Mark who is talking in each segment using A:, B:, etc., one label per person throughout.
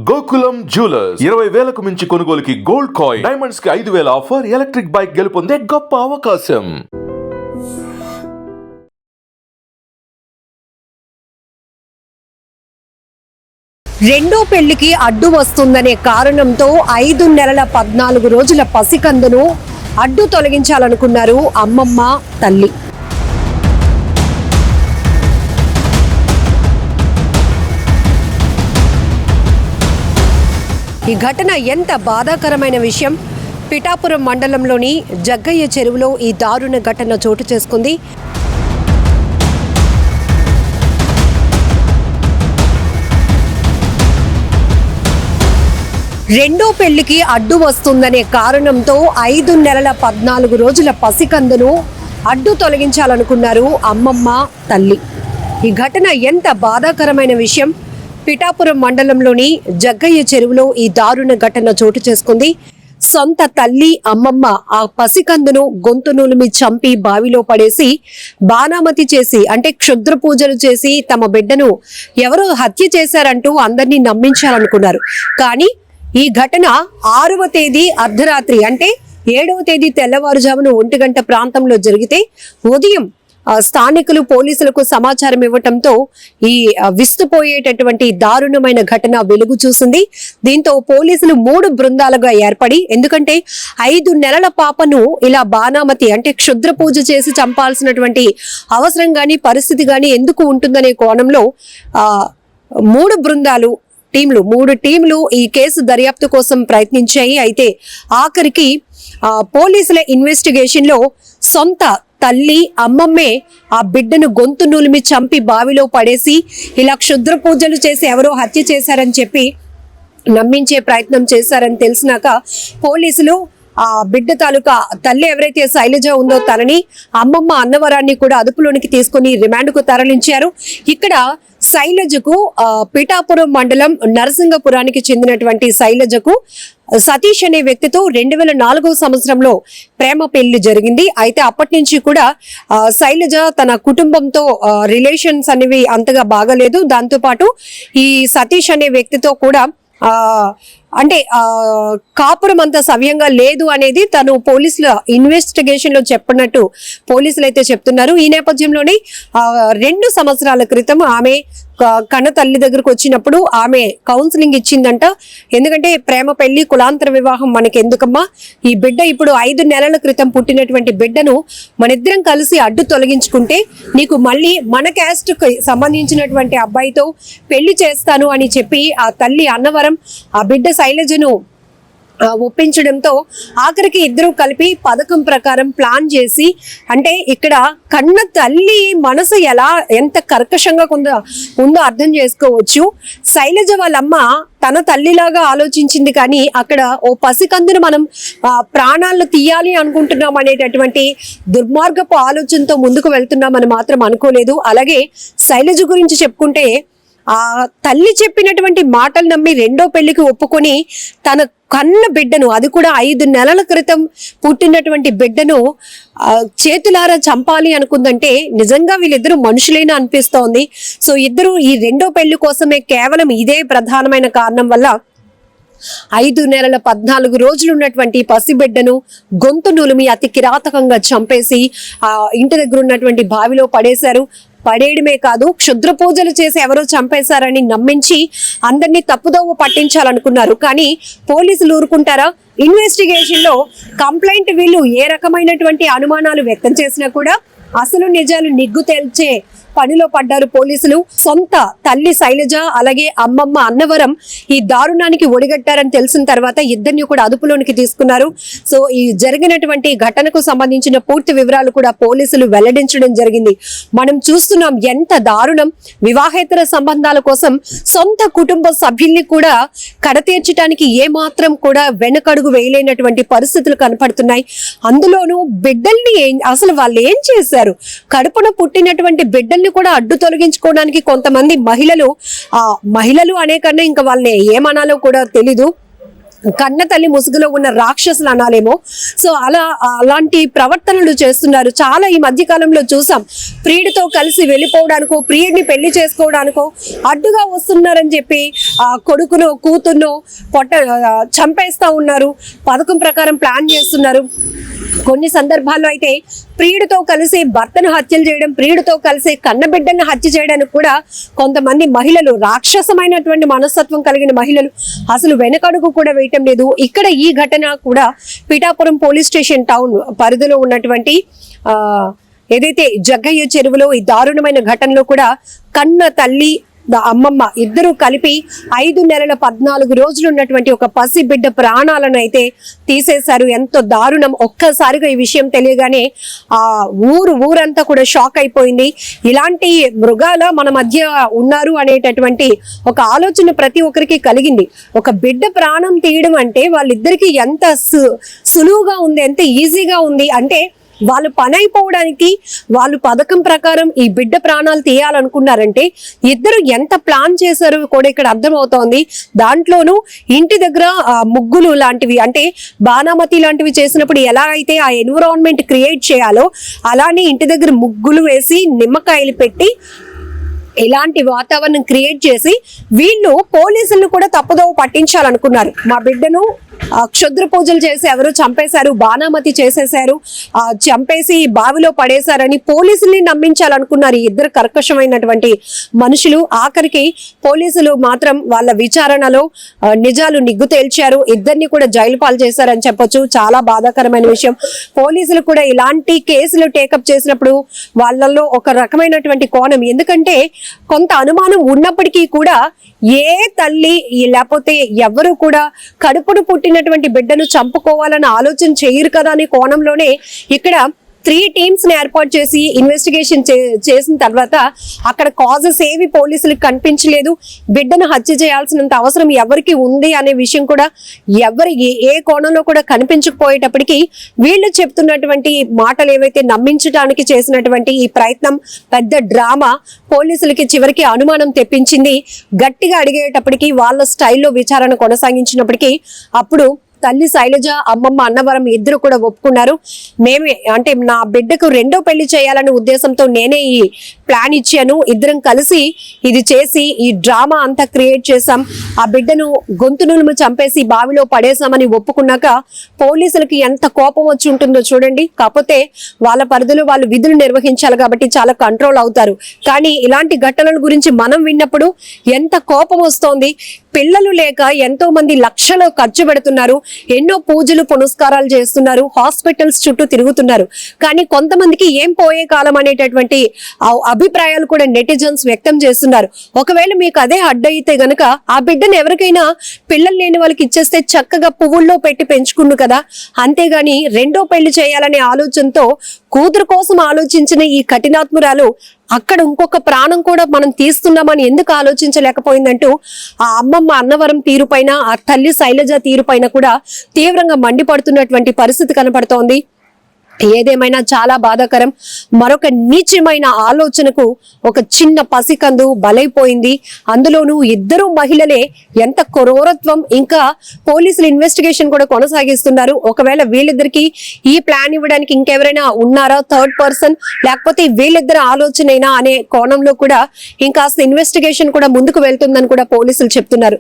A: Gokulam jewellers 20,000కు మించి కొనుగోలుకి gold coin, diamonds కి 5,000 ఆఫర్, ఎలక్ట్రిక్ బైక్ గెలుపొందే గొప్ప అవకాశం.
B: రెండో పెళ్లికి అడ్డు వస్తుందనే కారణంతో 5 నెలల 14 రోజుల పసికందును అడ్డు తొలగించాలనుకున్నారు అమ్మమ్మ, తల్లి. ఈ ఘటన ఎంత బాధాకరమైన విషయం. పిఠాపురం మండలంలోని జగ్గయ్య చెరువులో ఈ దారుణ ఘటన చోటు చేసుకుంది. రెండో పెళ్లికి అడ్డు వస్తుందనే కారణంతో 5 నెలల 14 రోజుల పసికందును అడ్డు తొలగించాలనుకున్నారు అమ్మమ్మ, తల్లి. ఈ ఘటన ఎంత బాధాకరమైన విషయం. పిఠాపురం మండలంలోని జగ్గయ్య చెరువులో ఈ దారుణ ఘటన చోటు చేసుకుంది. సొంత తల్లి, అమ్మమ్మ ఆ పసికందును గొంతు నులిమి చంపి బావిలో పడేసి బాణామతి చేసి, అంటే క్షుద్ర పూజలు చేసి తమ బిడ్డను ఎవరో హత్య చేశారంటూ అందరినీ నమ్మించాలనుకున్నారు. కానీ ఈ ఘటన 6వ తేదీ అర్ధరాత్రి, అంటే 7వ తేదీ తెల్లవారుజామున 1 గంట ప్రాంతంలో జరిగితే ఉదయం స్థానికులు పోలీసులకు సమాచారం ఇవ్వటంతో ఈ విస్తుపోయేటటువంటి దారుణమైన ఘటన వెలుగు చూసింది. దీంతో పోలీసులు 3 బృందాలుగా ఏర్పడి, ఎందుకంటే 5 నెలల పాపను ఇలా బాణామతి అంటే క్షుద్ర పూజ చేసి చంపాల్సినటువంటి అవసరం గాని పరిస్థితి గాని ఎందుకు ఉంటుందనే కోణంలో 3 బృందాలు, 3 టీంలు ఈ కేసు దర్యాప్తు కోసం ప్రయత్నించాయి. అయితే ఆఖరికి పోలీసుల ఇన్వెస్టిగేషన్ లో సొంత తల్లి, అమ్మమ్మే ఆ బిడ్డను గొంతు నూలిమి చంపి బావిలో పడేసి ఇలా క్షుద్ర పూజలు చేసి ఎవరో హత్య చేశారని చెప్పి నమ్మించే ప్రయత్నం చేశారని తెలిసినాక పోలీసులు ఆ బిడ్డ తాలూకా తల్లి ఎవరైతే శైలజ ఉందో తనని, అమ్మమ్మ అన్నవరాన్ని కూడా అదుపులోనికి తీసుకుని రిమాండ్కు తరలించారు. ఇక్కడ శైలజకు పిఠాపురం మండలం నరసింగపురానికి చెందినటువంటి శైలజకు సతీష్ అనే వ్యక్తితో 2004వ సంవత్సరంలో ప్రేమ పెళ్లి జరిగింది. అయితే అప్పటి నుంచి కూడా శైలజ తన కుటుంబంతో రిలేషన్స్ అనేవి అంతగా బాగలేదు. దాంతోపాటు ఈ సతీష్ అనే వ్యక్తితో కూడా అంటే కాపురం అంత సవ్యంగా లేదు అనేది తను పోలీసుల ఇన్వెస్టిగేషన్ లో చెప్పినట్టు పోలీసులు అయితే చెప్తున్నారు. ఈ నేపథ్యంలోనే 2 సంవత్సరాల క్రితం ఆమె కన్న తల్లి దగ్గరకు వచ్చినప్పుడు ఆమె కౌన్సిలింగ్ ఇచ్చిందంట. ఎందుకంటే ప్రేమ పెళ్లి, కులాంతర వివాహం మనకి ఎందుకమ్మా, ఈ బిడ్డ ఇప్పుడు 5 నెలల క్రితం పుట్టినటువంటి బిడ్డను మనిద్దరం కలిసి అడ్డు తొలగించుకుంటే నీకు మళ్ళీ మన క్యాస్ట్ కి సంబంధించినటువంటి అబ్బాయితో పెళ్లి చేస్తాను అని చెప్పి ఆ తల్లి అన్నవరం ఆ బిడ్డ శైలజను ఒప్పించడంతో ఆఖరికి ఇద్దరు కలిపి పథకం ప్రకారం ప్లాన్ చేసి, అంటే ఇక్కడ కన్న తల్లి మనసు ఎంత కర్కశంగా ఉందో అర్థం చేసుకోవచ్చు. శైలజ వాళ్ళమ్మ తన తల్లిలాగా ఆలోచించింది, కానీ అక్కడ ఓ పసికందును మనం ప్రాణాలను తీయాలి అనుకుంటున్నాం అనేటటువంటి దుర్మార్గపు ఆలోచనతో ముందుకు వెళ్తున్నామని మాత్రం అనుకోలేదు. అలాగే శైలజ గురించి చెప్పుకుంటే ఆ తల్లి చెప్పినటువంటి మాటలు నమ్మి రెండో పెళ్లికి ఒప్పుకొని తన కన్న బిడ్డను, అది కూడా 5 నెలల క్రితం పుట్టినటువంటి బిడ్డను చేతులారా చంపాలి అనుకుందంటే నిజంగా వీళ్ళిద్దరూ మనుషులైనా అనిపిస్తోంది. సో ఇద్దరు ఈ రెండో పెళ్లి కోసమే కేవలం ఇదే ప్రధానమైన కారణం వల్ల 5 నెలల 14 రోజులు ఉన్నటువంటి పసిబిడ్డను గొంతు నులిమి అతి కిరాతకంగా చంపేసి ఆ ఇంటి దగ్గర ఉన్నటువంటి బావిలో పడేశారు. పడేయడమే కాదు, క్షుద్ర పూజలు చేసి ఎవరో చంపేశారని నమ్మించి అందరినీ తప్పుదోవ పట్టించాలనుకున్నారు. కానీ పోలీసులు ఊరుకుంటారా? ఇన్వెస్టిగేషన్ లో కంప్లైంట్ వీళ్ళు ఏ రకమైనటువంటి అనుమానాలు వ్యక్తం చేసినా కూడా అసలు నిజాలు నిగ్గు తేల్చే పనిలో పడ్డారు పోలీసులు. సొంత తల్లి శైలజ అలాగే అమ్మమ్మ అన్నవరం ఈ దారుణానికి ఒడిగట్టారని తెలిసిన తర్వాత ఇద్దరిని కూడా అదుపులోనికి తీసుకున్నారు. సో ఈ జరిగినటువంటి ఘటనకు సంబంధించిన పూర్తి వివరాలు కూడా పోలీసులు వెల్లడించడం జరిగింది. మనం చూస్తున్నాం ఎంత దారుణం. వివాహేతర సంబంధాల కోసం సొంత కుటుంబ సభ్యుల్ని కూడా కడతీర్చడానికి ఏమాత్రం కూడా వెనకడుగు వేయలేనటువంటి పరిస్థితులు కనపడుతున్నాయి. అందులోనూ బిడ్డల్ని అసలు వాళ్ళు ఏం చేశారు? కడుపున పుట్టినటువంటి బిడ్డల్ని కూడా అడ్డు తొలగించుకోవడానికి కొంతమంది మహిళలు అనే కన్నా ఇంకా వాళ్ళని ఏమనాలో కూడా తెలీదు, కన్న తల్లి ముసుగులో ఉన్న రాక్షసులు అనాలేమో. సో అలాంటి ప్రవర్తనలు చేస్తున్నారు. చాలా ఈ మధ్య కాలంలో చూసాం, ప్రియుడితో కలిసి వెళ్ళిపోవడానికో ప్రియుడిని పెళ్లి చేసుకోవడానికో అడ్డుగా వస్తున్నారని చెప్పి కొడుకునో కూతుర్నో చంపేస్తా ఉన్నారు. పథకం ప్రకారం ప్లాన్ చేస్తున్నారు. కొన్ని సందర్భాల్లో అయితే ప్రియుడితో కలిసి భర్తను హత్యలు చేయడం, ప్రియుడితో కలిసి కన్నబిడ్డను హత్య చేయడానికి కూడా కొంతమంది మహిళలు, రాక్షసమైనటువంటి మనస్తత్వం కలిగిన మహిళలు అసలు వెనకడుగు కూడా వేయటం లేదు. ఇక్కడ ఈ ఘటన కూడా పిఠాపురం పోలీస్ స్టేషన్ టౌన్ పరిధిలో ఉన్నటువంటి ఏదైతే జగ్గయ్య చెరువులో ఈ దారుణమైన ఘటనలో కూడా కన్న తల్లి అమ్మమ్మ ఇద్దరు కలిపి 5 నెలల 14 రోజులు ఉన్నటువంటి ఒక పసి బిడ్డ ప్రాణాలను అయితే తీసేశారు. ఎంతో దారుణం. ఒక్కసారిగా ఈ విషయం తెలియగానే ఊరంతా కూడా షాక్ అయిపోయింది. ఇలాంటి మృగాల మన మధ్య ఉన్నారు అనేటటువంటి ఒక ఆలోచన ప్రతి ఒక్కరికి కలిగింది. ఒక బిడ్డ ప్రాణం తీయడం అంటే వాళ్ళిద్దరికి ఎంత సులువుగా ఉంది, ఎంత ఈజీగా ఉంది అంటే వాళ్ళు పని అయిపోవడానికి వాళ్ళు పథకం ప్రకారం ఈ బిడ్డ ప్రాణాలు తీయాలనుకున్నారంటే ఇద్దరు ఎంత ప్లాన్ చేశారో కూడా ఇక్కడ అర్థమవుతోంది. దాంట్లోనూ ఇంటి దగ్గర ముగ్గులు లాంటివి అంటే బాణామతి లాంటివి చేసినప్పుడు ఎలా అయితే ఆ ఎన్విరాన్మెంట్ క్రియేట్ చేయాలో అలానే ఇంటి దగ్గర ముగ్గులు వేసి నిమ్మకాయలు పెట్టి ఇలాంటి వాతావరణం క్రియేట్ చేసి వీళ్ళు పోలీసులను కూడా తప్పుదోవ పట్టించాలనుకున్నారు. మా బిడ్డను క్షుద్ర పూజలు చేసి ఎవరు చంపేశారు, బాణామతి చేసేశారు, చంపేసి బావిలో పడేశారని పోలీసుల్ని నమ్మించాలనుకున్నారు ఈ ఇద్దరు కర్కశమైనటువంటి మనుషులు. ఆఖరికి పోలీసులు మాత్రం వాళ్ళ విచారణలో నిజాలు నిగ్గు తేల్చారు. ఇద్దరిని కూడా జైలు పాలు చేశారని చెప్పొచ్చు. చాలా బాధాకరమైన విషయం. పోలీసులు కూడా ఇలాంటి కేసులు టేకప్ చేసినప్పుడు వాళ్ళల్లో ఒక రకమైనటువంటి కోణం, ఎందుకంటే కొంత అనుమానం ఉన్నప్పటికీ కూడా ఏ తల్లి లేకపోతే ఎవరు కూడా కడుపును పుట్టినటువంటి బిడ్డను చంపుకోవాలని ఆలోచన చేయరు కదా అనే కోణంలోనే ఇక్కడ 3 టీమ్స్ ని ఏర్పాటు చేసి ఇన్వెస్టిగేషన్ చేసిన తర్వాత అక్కడ కాజెస్ ఏవి పోలీసులకు కనిపించలేదు. బిడ్డను హత్య చేయాల్సినంత అవసరం ఎవరికి ఉంది అనే విషయం కూడా ఏ కోణంలో కూడా కనిపించకపోయేటప్పటికీ వీళ్ళు చెప్తున్నటువంటి మాటలు ఏవైతే నమ్మించడానికి చేసినటువంటి ఈ ప్రయత్నం పెద్ద డ్రామా పోలీసులకి చివరికి అనుమానం తెప్పించింది. గట్టిగా అడిగేటప్పటికీ వాళ్ళ స్టైల్లో విచారణ కొనసాగించినప్పటికీ అప్పుడు తల్లి శైలజ, అమ్మమ్మ అన్నవరం ఇద్దరు కూడా ఒప్పుకున్నారు. మేమే అంటే నా బిడ్డకు 2వ పెళ్లి చేయాలనే ఉద్దేశంతో నేనే ఈ ప్లాన్ ఇచ్చాను, ఇద్దరం కలిసి ఇది చేసి ఈ డ్రామా అంతా క్రియేట్ చేసాం, ఆ బిడ్డను గొంతు నులుము చంపేసి బావిలో పడేసామని ఒప్పుకున్నాక పోలీసులకి ఎంత కోపం వచ్చి ఉంటుందో చూడండి. కాకపోతే వాళ్ళ పరిధిలో వాళ్ళు విధులు నిర్వహించాలి కాబట్టి చాలా కంట్రోల్ అవుతారు. కానీ ఇలాంటి ఘటనల గురించి మనం విన్నప్పుడు ఎంత కోపం వస్తోంది. పిల్లలు లేక ఎంతో మంది లక్షలు ఖర్చు పెడుతున్నారు, ఎన్నో పూజలు పునస్కారాలు చేస్తున్నారు, హాస్పిటల్స్ చుట్టూ తిరుగుతున్నారు. కానీ కొంతమందికి ఏం పోయే కాలం అనేటటువంటి అభిప్రాయాలు కూడా నెటిజన్స్ వ్యక్తం చేస్తున్నారు. ఒకవేళ మీకు అదే అడ్డయితే గనక ఆ బిడ్డను ఎవరికైనా పిల్లలు లేని వాళ్ళకి ఇచ్చేస్తే చక్కగా పువ్వుల్లో పెట్టి పెంచుకున్ను కదా, అంతేగాని 2వ పెళ్లి చేయాలనే ఆలోచనతో కూతురు కోసం ఆలోచించిన ఈ కఠినాత్మురాలు అక్కడ ఇంకొక ప్రాణం కూడా మనం తీస్తున్నామని ఎందుకు ఆలోచించలేకపోయిందంటూ ఆ అమ్మమ్మ అన్నవరం తీరు పైన, ఆ తల్లి శైలజ తీరు పైన కూడా తీవ్రంగా మండిపడుతున్నటువంటి పరిస్థితి కనపడుతోంది. ఏదేమైనా చాలా బాధాకరం. మరొక నీచమైన ఆలోచనకు ఒక చిన్న పసికందు బలైపోయింది. అందులోనూ ఇద్దరు మహిళలే. ఎంత క్రూరత్వం. ఇంకా పోలీసులు ఇన్వెస్టిగేషన్ కూడా కొనసాగిస్తున్నారు. ఒకవేళ వీళ్ళిద్దరికి ఈ ప్లాన్ ఇవ్వడానికి ఇంకెవరైనా ఉన్నారా, థర్డ్ పర్సన్, లేకపోతే వీళ్ళిద్దరు ఆలోచనైనా అనే కోణంలో కూడా ఇంకాస్త ఇన్వెస్టిగేషన్ కూడా ముందుకు వెళ్తుందని కూడా పోలీసులు చెప్తున్నారు.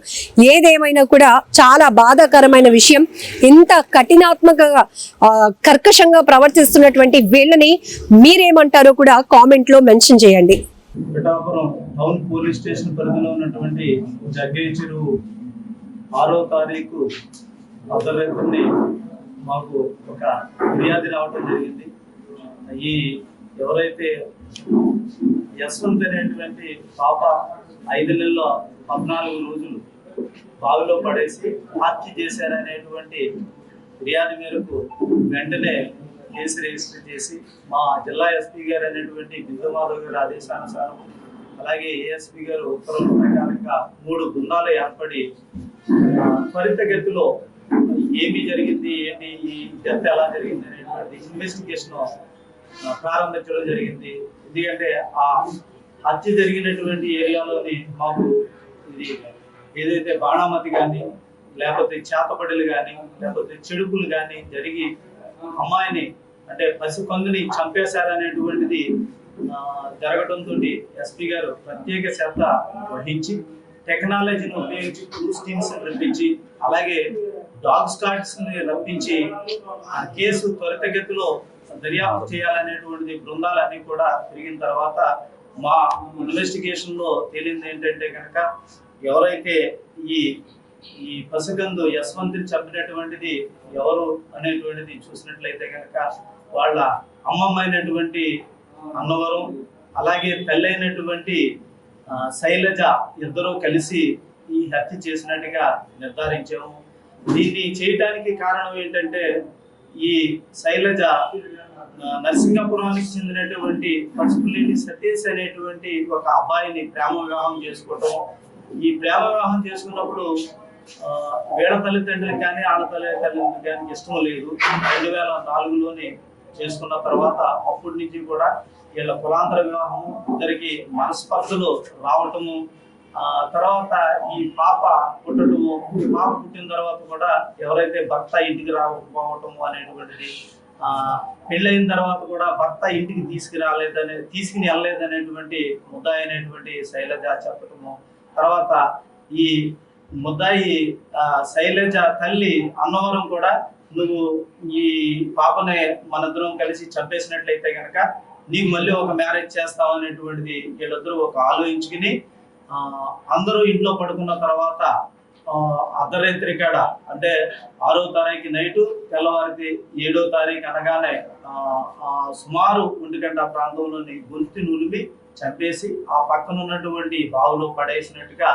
B: ఏదేమైనా కూడా చాలా బాధాకరమైన విషయం. ఇంత కఠినాత్మకంగా కర్కశంగా ప్రవర్తిస్తున్నటువంటి వీళ్ళని మీరేమంటారో కూడా కామెంట్ లో మెన్షన్ చేయండి.
C: పిఠాపురం టౌన్ పోలీస్ స్టేషన్ పరిధిలో ఉన్నటువంటి జగ్గయ్య చెరువు 6వ తారీఖు అర్ధరాత్రి మాకు ఒక ఫిర్యాదు రావడం జరిగింది. ఈ ఎవరైతే యశ్వంత్ అనేటువంటి పాప 5 నెలల 14 రోజులు బావిలో పడేసి హత్య చేశారనేటువంటి ఫిర్యాదు మేరకు వెంటనే కేసు రిజిస్టర్ చేసి మా జిల్లా ఎస్పీ గారు అనేటువంటి బిందుమాధవ్ గారి ఆదేశానుసారం, అలాగే ఏఎస్పీ గారు ఉత్తర్వుల ప్రకారంగా 3 బృందాలు ఏర్పడి త్వరితగతిలో ఏమి జరిగింది, ఏంటి, ఈ డెత్ ఎలా జరిగింది అనేటువంటి ఇన్వెస్టిగేషన్ ప్రారంభించడం జరిగింది. ఎందుకంటే ఆ హత్య జరిగినటువంటి ఏరియాలోని మాకు ఇది ఏదైతే బాణామతి కానీ లేకపోతే చేతబడులు కానీ లేకపోతే చెడుపులు కానీ జరిగి అమ్మాయిని అంటే పసికందుని చంపేశారనేటువంటిది జరగడంతో ఎస్పీ గారు ప్రత్యేక శ్రద్ధ వహించి టెక్నాలజీని ఉపయోగించి క్రూస్ టీమ్స్ రప్పించి అలాగే డాగ్ స్క్వాడ్స్ ని రప్పించి ఆ కేసు త్వరితగతిలో దర్యాప్తు చేయాలనేటువంటిది బృందాలన్నీ కూడా తిరిగిన తర్వాత మా ఇన్వెస్టిగేషన్ లో తేలింది ఏంటంటే కనుక ఎవరైతే ఈ పసికందు యశ్వంతిని చంపినటువంటిది ఎవరు అనేటువంటిది చూసినట్లయితే కనుక వాళ్ళ అమ్మమ్మ అయినటువంటి అన్నవరం అలాగే తల్లైనటువంటి శైలజ ఇద్దరూ కలిసి ఈ హత్య చేసినట్టుగా నిర్ధారించాము. దీన్ని చేయడానికి కారణం ఏంటంటే ఈ శైలజ నరసింగపురానికి చెందినటువంటి పసుపులేని సతీష్ అనేటువంటి ఒక అబ్బాయిని ప్రేమ వివాహం చేసుకోవటం. ఈ ప్రేమ వివాహం చేసుకున్నప్పుడు వీళ్ళ తల్లిదండ్రులకు కానీ ఆడ తల్లిదండ్రులకు కానీ ఇష్టం లేదు. 2004లోనే చేసుకున్న తర్వాత అప్పటి నుంచి కూడా వీళ్ళ కులాంతర వివాహము, ఇద్దరికి మనస్పర్ధలు రావటము, తర్వాత ఈ పాప పుట్టడము, ఈ పాప పుట్టిన తర్వాత కూడా ఎవరైతే భర్త ఇంటికి రాకపోవటము అనేటువంటిది, పెళ్ళైన తర్వాత కూడా భర్త ఇంటికి తీసుకుని వెళ్ళలేదనేటువంటి ముద్దాయి అయినటువంటి శైలజ చెప్పటము, తర్వాత ఈ ముద్దాయి శైలజ తల్లి అన్నవరం కూడా నువ్వు ఈ పాపని మనిద్దరం కలిసి చంపేసినట్లయితే కనుక నీకు మళ్ళీ ఒక మ్యారేజ్ చేస్తావు అనేటువంటిది వీళ్ళిద్దరూ ఒక ఆలోచించుకుని అందరూ ఇంట్లో పడుకున్న తర్వాత అర్ధరాత్రి కాడ అంటే 6వ తారీఖు నైటు తెల్లవారికి 7వ తారీఖు అనగానే సుమారు 1 గంట ప్రాంతంలోని గొంతు నులిమి చంపేసి ఆ పక్కన ఉన్నటువంటి బావులో పడేసినట్టుగా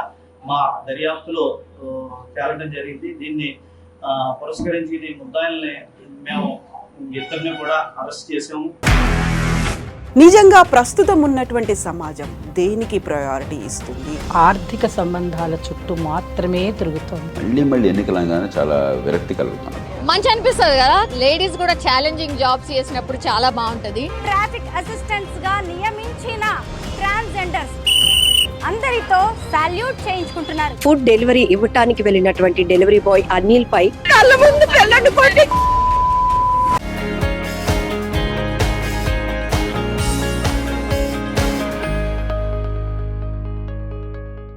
C: మా దర్యాప్తులో తేలడం జరిగింది. దీన్ని పురస్కరించి ముద్దాయిల్ని మేము ఇద్దరిని కూడా అరెస్ట్ చేసాము.
D: నిజంగా ప్రస్తుతం ఉన్నటువంటి సమాజం దేనికి ప్రయారిటీ ఇస్తుంది?
E: ఆర్థిక సంబంధాల చుట్టూ మాత్రమే తిరుగుతుంది.
F: మళ్ళీ ఎన్నికలంగానే చాలా విరక్తి కలుగుతాను.
G: మంచి అనిపిస్తుంది కదా, లేడీస్ కూడా ఛాలెంజింగ్ జాబ్స్ చేసినప్పుడు చాలా బాగుంటది.
H: ట్రాఫిక్ అసిస్టెంట్స్ గా నియమించిన ట్రాన్స్జెండర్స్ అందరితో సాల్యూట్ చేయించుకుంటున్నారు.
B: ఫుడ్ డెలివరీ ఇవ్వటానికి వెళ్ళినటువంటి డెలివరీ బాయ్ అనిల్ పై కళ్ళ ముందు